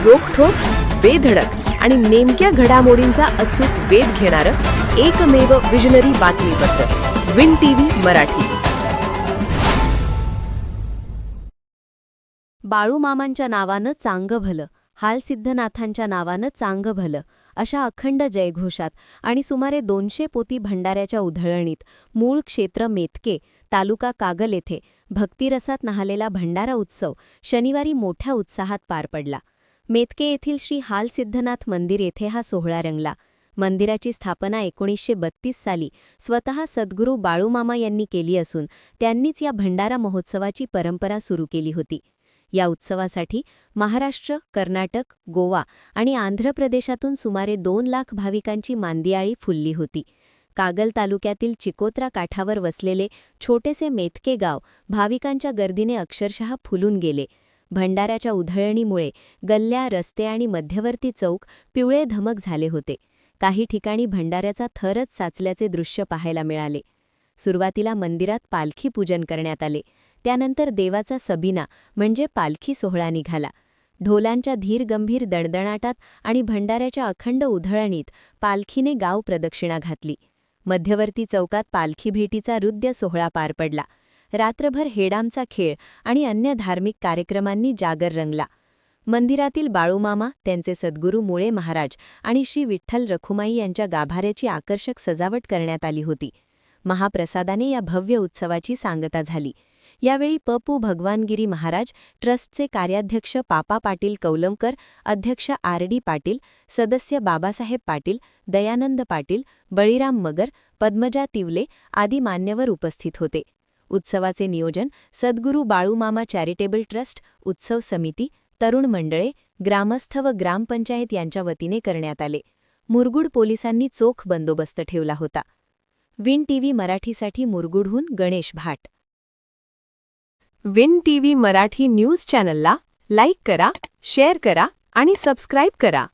रोखठोक, बेधडक आणि नेमक्या घडामोडींचा अचूक वेध घेणारं एकमेव विजनरी बातमीपत्र विन टीव्ही मराठी. बाळूमामांच्या नावानं चांगं भलं, हालसिद्धनाथांच्या नावानं चांगं भलं अशा अखंड जयघोषात आणि सुमारे 200 पोती भंडाऱ्याच्या उधळणीत मूळ क्षेत्र मेतके, तालुका कागल येथे भक्तिरसात न्हालेला भंडारा उत्सव शनिवारी मोठ्या उत्साहात पार पडला. मेतके येथील श्री हालसिद्धनाथ मंदिर येथे हा सोहळा रंगला. मंदिराची स्थापना 1932 साली स्वतः सद्गुरू बाळूमामा यांनी केली असून त्यांनीच या भंडारा महोत्सवाची परंपरा सुरू केली होती. या उत्सवासाठी महाराष्ट्र, कर्नाटक, गोवा आणि आंध्र प्रदेशातून सुमारे 2 लाख भाविकांची मांदियाळी फुलली होती. कागल तालुक्यातील चिकोत्रा काठावर वसलेले छोटेसे मेतके गाव भाविकांच्या गर्दीने अक्षरशः फुलून गेले. भंडाऱ्याच्या उधळणीमुळे गल्ल्या, रस्ते आणि मध्यवर्ती चौक पिवळे धमक झाले होते. काही ठिकाणी भंडाऱ्याचा थरच साचल्याचे दृश्य पाहायला मिळाले. सुरुवातीला मंदिरात पालखी पूजन करण्यात आले. त्यानंतर देवाचा सबीना म्हणजे पालखी सोहळा निघाला. ढोलांच्या धीरगंभीर दणदणाटात आणि भंडाऱ्याच्या अखंड उधळणीत पालखीने गाव प्रदक्षिणा घातली. मध्यवर्ती चौकात पालखी भेटीचा हृद्य सोहळा पार पडला. रात्रभर हेडामचा खेळ आणि अन्य धार्मिक कार्यक्रमांनी जागर रंगला. मंदिरातील बाळूमामा, त्यांचे सद्गुरू मुळे महाराज आणि श्री विठ्ठल रखुमाई यांच्या गाभाऱ्याची आकर्षक सजावट करण्यात आली होती. महाप्रसादाने या भव्य उत्सवाची सांगता झाली. यावेळी पपू भगवानगिरी महाराज, ट्रस्टचे कार्याध्यक्ष पापा पाटील कौलमकर, अध्यक्ष RD पाटील, सदस्य बाबासाहेब पाटील, दयानंद पाटील, बळीराम मगर, पद्मजा तिवले आदी मान्यवर उपस्थित होते. उत्सवाचे नियोजन सद्गुरू बाळूमामा चॅरिटेबल ट्रस्ट, उत्सव समिती, तरुण मंडळे, ग्रामस्थ व ग्रामपंचायत यांच्या वतीने करण्यात आले. मुरगुड पोलिसांनी चोख बंदोबस्त ठेवला होता. विन टीव्ही मराठीसाठी मुरगुडहून गणेश भाट. विन टीव्ही मराठी न्यूज चॅनलला लाईक करा, शेअर करा आणि सबस्क्राईब करा.